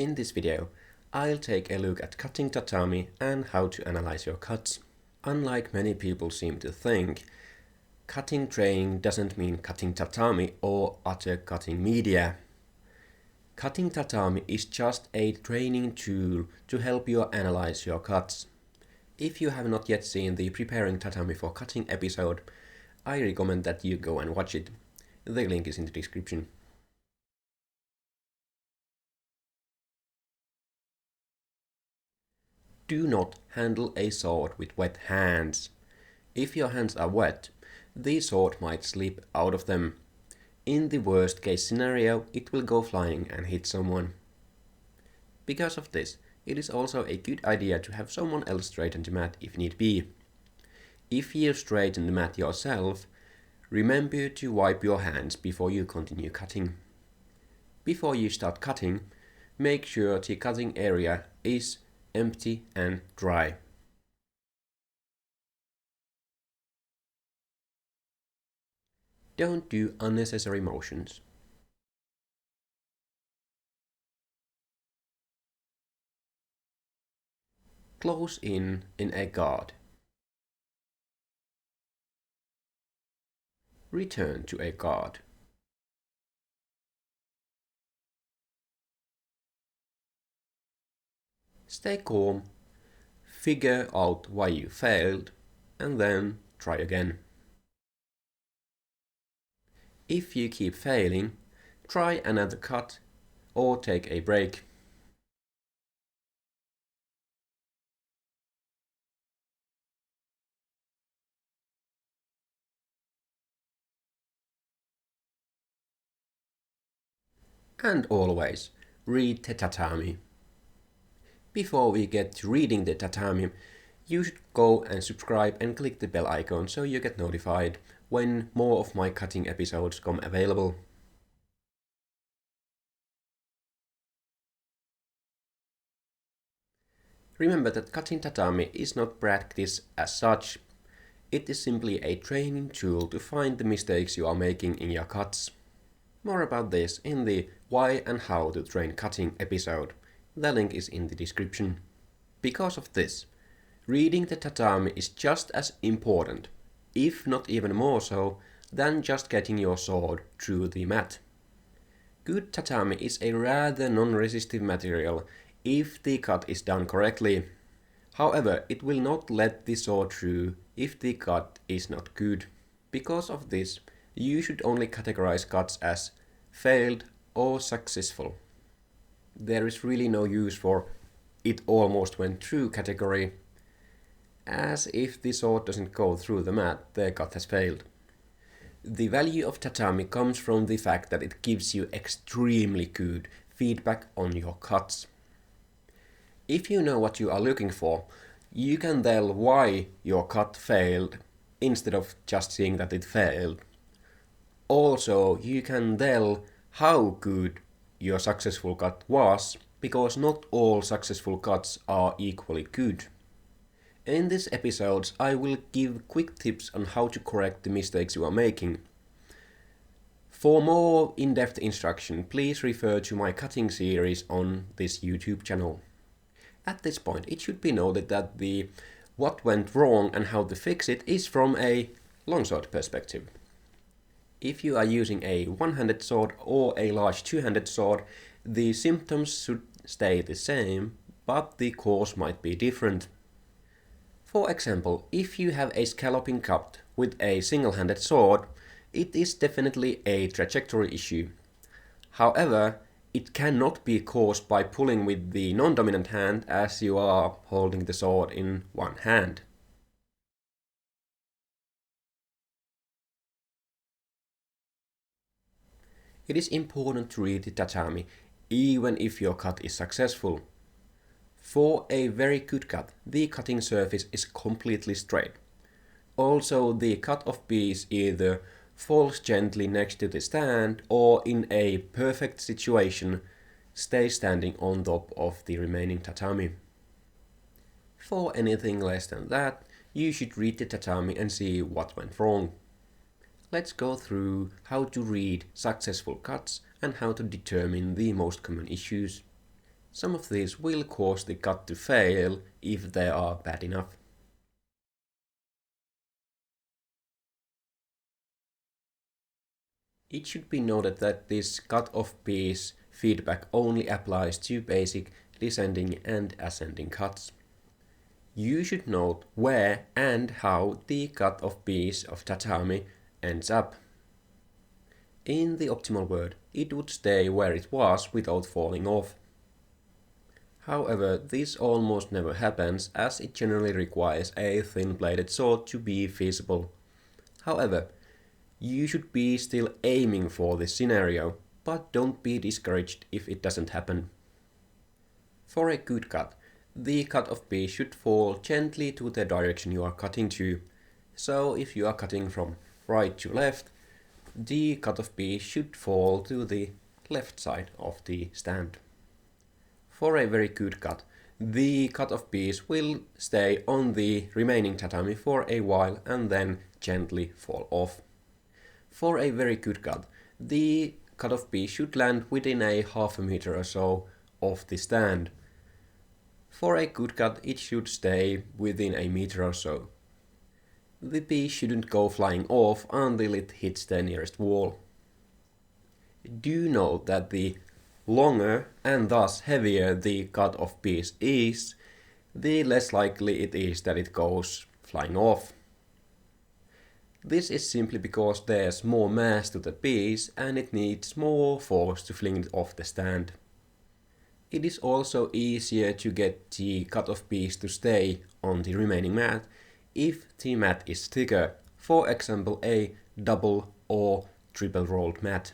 In this video, I'll take a look at cutting tatami and how to analyze your cuts. Unlike many people seem to think, cutting training doesn't mean cutting tatami or other cutting media. Cutting tatami is just a training tool to help you analyze your cuts. If you have not yet seen the Preparing Tatami for Cutting episode, I recommend that you go and watch it. The link is in the description. Do not handle a sword with wet hands. If your hands are wet, the sword might slip out of them. In the worst case scenario, it will go flying and hit someone. Because of this, it is also a good idea to have someone else straighten the mat if need be. If you straighten the mat yourself, remember to wipe your hands before you continue cutting. Before you start cutting, make sure the cutting area is empty and dry. Don't do unnecessary motions. Close in a guard. Return to a guard. Stay calm, figure out why you failed, and then try again. If you keep failing, try another cut or take a break. And always read the tatami. Before we get to reading the tatami, you should go and subscribe and click the bell icon so you get notified when more of my cutting episodes come available. Remember that cutting tatami is not practice as such. It is simply a training tool to find the mistakes you are making in your cuts. More about this in the Why and How to Train Cutting episode. The link is in the description. Because of this, reading the tatami is just as important, if not even more so, than just getting your sword through the mat. Good tatami is a rather non-resistive material if the cut is done correctly. However, it will not let the sword through if the cut is not good. Because of this, you should only categorize cuts as failed or successful. There is really no use for it almost went through category, as if the sword doesn't go through the mat, the cut has failed. The value of tatami comes from the fact that it gives you extremely good feedback on your cuts. If you know what you are looking for, you can tell why your cut failed instead of just seeing that it failed. Also, you can tell how good your successful cut was, because not all successful cuts are equally good. In this episode, I will give quick tips on how to correct the mistakes you are making. For more in-depth instruction, please refer to my cutting series on this YouTube channel. At this point, it should be noted that the what went wrong and how to fix it is from a longsword perspective. If you are using a one-handed sword or a large two-handed sword, the symptoms should stay the same, but the cause might be different. For example, if you have a scalloping cut with a single-handed sword, it is definitely a trajectory issue. However, it cannot be caused by pulling with the non-dominant hand as you are holding the sword in one hand. It is important to read the tatami, even if your cut is successful. For a very good cut, the cutting surface is completely straight. Also, the cut-off piece either falls gently next to the stand or in a perfect situation stays standing on top of the remaining tatami. For anything less than that, you should read the tatami and see what went wrong. Let's go through how to read successful cuts and how to determine the most common issues. Some of these will cause the cut to fail if they are bad enough. It should be noted that this cut-off piece feedback only applies to basic descending and ascending cuts. You should note where and how the cut-off piece of tatami ends up. In the optimal world, it would stay where it was without falling off. However, this almost never happens as it generally requires a thin-bladed sword to be feasible. However, you should be still aiming for this scenario, but don't be discouraged if it doesn't happen. For a good cut, the cut-off piece should fall gently to the direction you are cutting to. So if you are cutting from right to left, the cut-off piece should fall to the left side of the stand. For a very good cut, the cut-off piece will stay on the remaining tatami for a while and then gently fall off. For a very good cut, the cut-off piece should land within a half a meter or so of the stand. For a good cut, it should stay within a meter or so. The piece shouldn't go flying off until it hits the nearest wall. Do note that the longer and thus heavier the cut-off piece is, the less likely it is that it goes flying off. This is simply because there's more mass to the piece and it needs more force to fling it off the stand. It is also easier to get the cut-off piece to stay on the remaining mat if the mat is thicker, for example a double or triple rolled mat.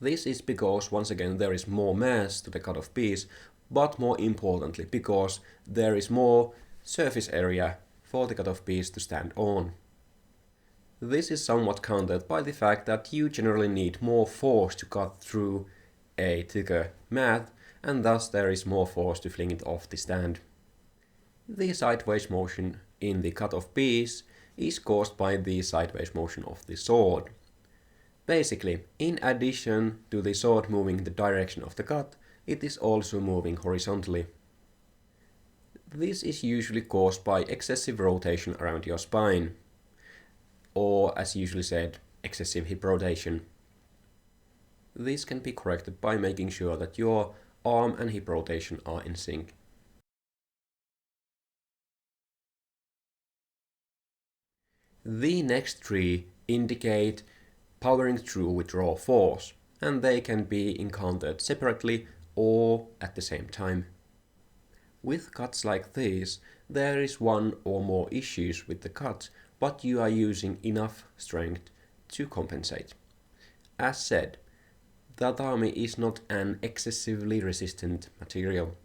This is because once again there is more mass to the cut-off piece, but more importantly because there is more surface area for the cut-off piece to stand on. This is somewhat countered by the fact that you generally need more force to cut through a thicker mat, and thus there is more force to fling it off the stand. The sideways motion in the cut-off piece is caused by the sideways motion of the sword. Basically, in addition to the sword moving the direction of the cut, it is also moving horizontally. This is usually caused by excessive rotation around your spine, or as usually said, excessive hip rotation. This can be corrected by making sure that your arm and hip rotation are in sync. The next three indicate powering through with raw force, and they can be encountered separately or at the same time. With cuts like these, there is one or more issues with the cut, but you are using enough strength to compensate. As said, tatami is not an excessively resistant material.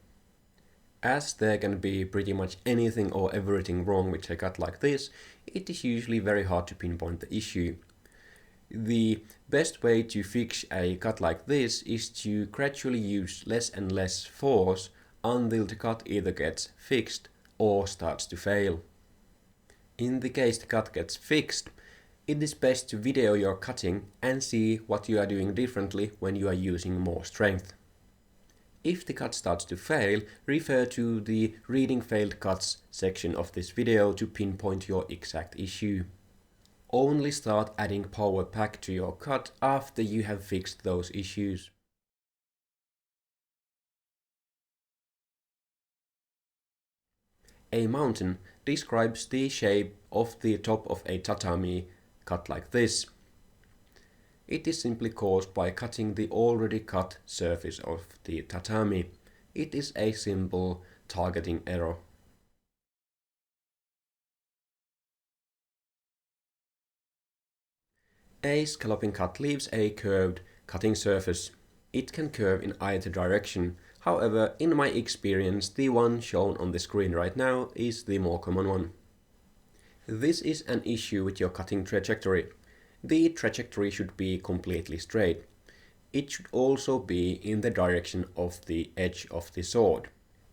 As there can be pretty much anything or everything wrong with a cut like this, it is usually very hard to pinpoint the issue. The best way to fix a cut like this is to gradually use less and less force until the cut either gets fixed or starts to fail. In the case the cut gets fixed, it is best to video your cutting and see what you are doing differently when you are using more strength. If the cut starts to fail, refer to the Reading Failed Cuts section of this video to pinpoint your exact issue. Only start adding power back to your cut after you have fixed those issues. A mountain describes the shape of the top of a tatami cut like this. It is simply caused by cutting the already cut surface of the tatami. It is a simple targeting error. A scalloping cut leaves a curved cutting surface. It can curve in either direction. However, in my experience, the one shown on the screen right now is the more common one. This is an issue with your cutting trajectory. The trajectory should be completely straight. It should also be in the direction of the edge of the sword.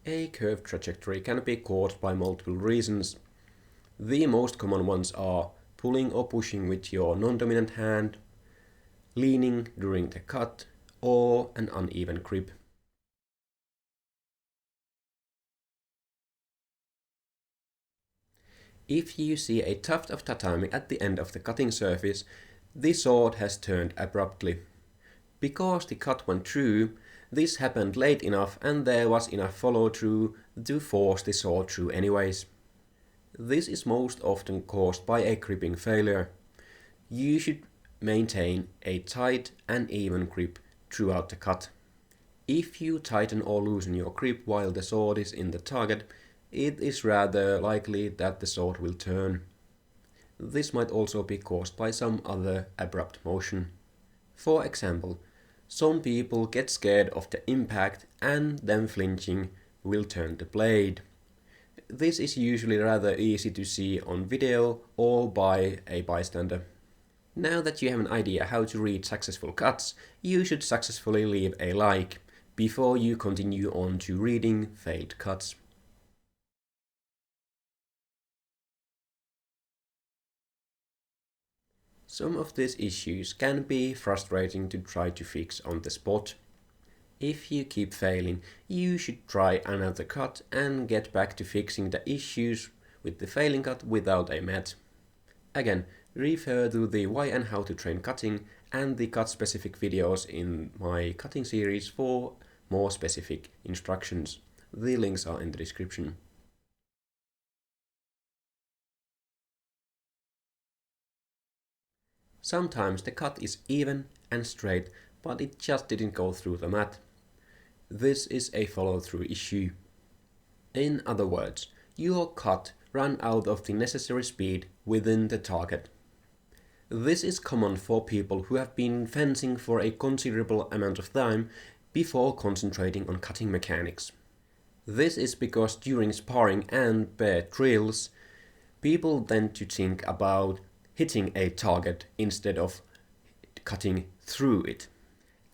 A curved trajectory can be caused by multiple reasons. The most common ones are pulling or pushing with your non-dominant hand, leaning during the cut, or an uneven grip. If you see a tuft of tatami at the end of the cutting surface, the sword has turned abruptly. Because the cut went through, this happened late enough and there was enough follow-through to force the sword through anyways. This is most often caused by a gripping failure. You should maintain a tight and even grip throughout the cut. If you tighten or loosen your grip while the sword is in the target, it is rather likely that the sword will turn. This might also be caused by some other abrupt motion. For example, some people get scared of the impact and them flinching will turn the blade. This is usually rather easy to see on video or by a bystander. Now that you have an idea how to read successful cuts, you should successfully leave a like before you continue on to reading failed cuts. Some of these issues can be frustrating to try to fix on the spot. If you keep failing, you should try another cut and get back to fixing the issues with the failing cut without a mat. Again, refer to the why and how to train cutting and the cut specific videos in my cutting series for more specific instructions. The links are in the description. Sometimes the cut is even and straight, but it just didn't go through the mat. This is a follow-through issue. In other words, your cut ran out of the necessary speed within the target. This is common for people who have been fencing for a considerable amount of time before concentrating on cutting mechanics. This is because during sparring and pair drills, people tend to think about hitting a target instead of cutting through it.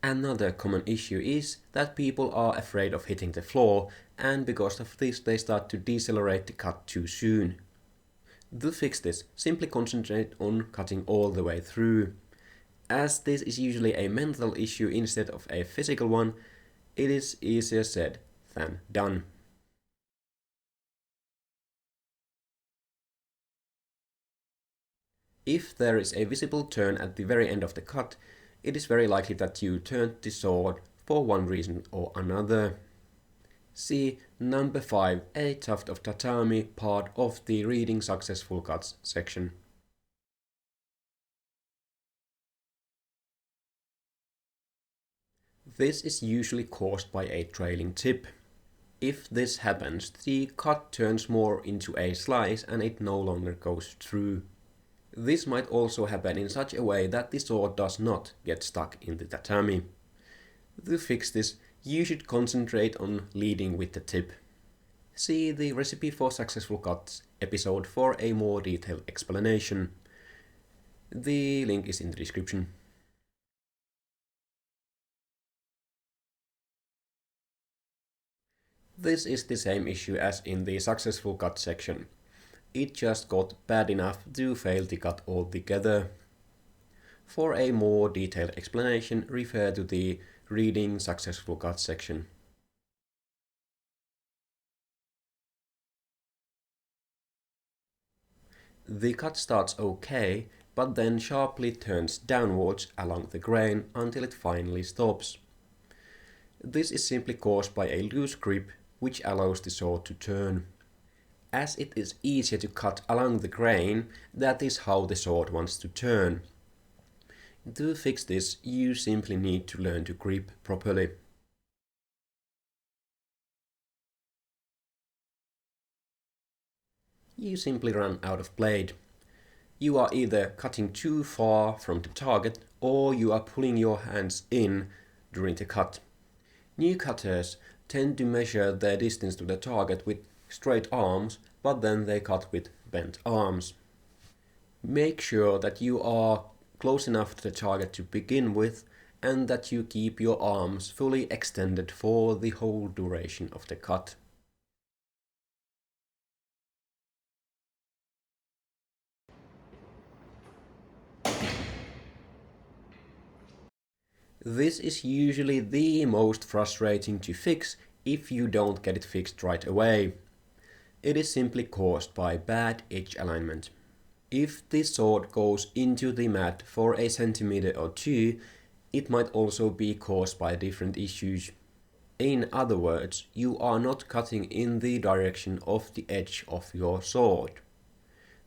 Another common issue is that people are afraid of hitting the floor, and because of this they start to decelerate the cut too soon. To fix this, simply concentrate on cutting all the way through. As this is usually a mental issue instead of a physical one, it is easier said than done. If there is a visible turn at the very end of the cut, it is very likely that you turned the sword for one reason or another. See number 5, a tuft of tatami, part of the reading successful cuts section. This is usually caused by a trailing tip. If this happens, the cut turns more into a slice and it no longer goes through. This might also happen in such a way that the sword does not get stuck in the tatami. To fix this, you should concentrate on leading with the tip. See the recipe for successful cuts episode for a more detailed explanation. The link is in the description. This is the same issue as in the successful cut section. It just got bad enough to fail the cut altogether. For a more detailed explanation, refer to the reading successful cut section. The cut starts okay, but then sharply turns downwards along the grain until it finally stops. This is simply caused by a loose grip which allows the sword to turn. As it is easier to cut along the grain, that is how the sword wants to turn. To fix this, you simply need to learn to grip properly. You simply run out of blade. You are either cutting too far from the target or you are pulling your hands in during the cut. New cutters tend to measure their distance to the target with straight arms, but then they cut with bent arms. Make sure that you are close enough to the target to begin with and that you keep your arms fully extended for the whole duration of the cut. This is usually the most frustrating to fix if you don't get it fixed right away. It is simply caused by bad edge alignment. If the sword goes into the mat for a centimeter or two, it might also be caused by different issues. In other words, you are not cutting in the direction of the edge of your sword.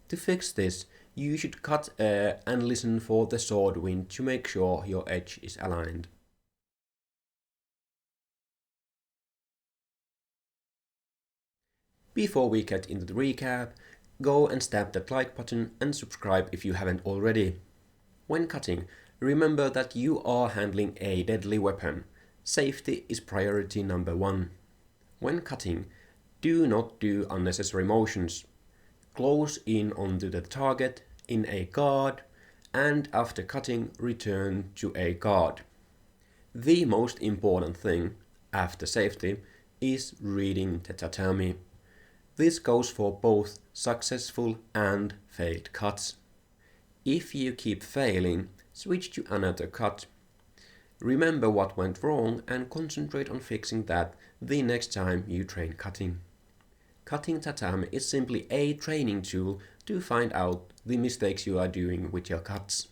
To fix this, you should cut air and listen for the sword wind to make sure your edge is aligned. Before we get into the recap, go and stab that like button and subscribe if you haven't already. When cutting, remember that you are handling a deadly weapon. Safety is priority number one. When cutting, do not do unnecessary motions. Close in onto the target in a guard, and after cutting, return to a guard. The most important thing, after safety, is reading the tatami. This goes for both successful and failed cuts. If you keep failing, switch to another cut. Remember what went wrong and concentrate on fixing that the next time you train cutting. Cutting tatami is simply a training tool to find out the mistakes you are doing with your cuts.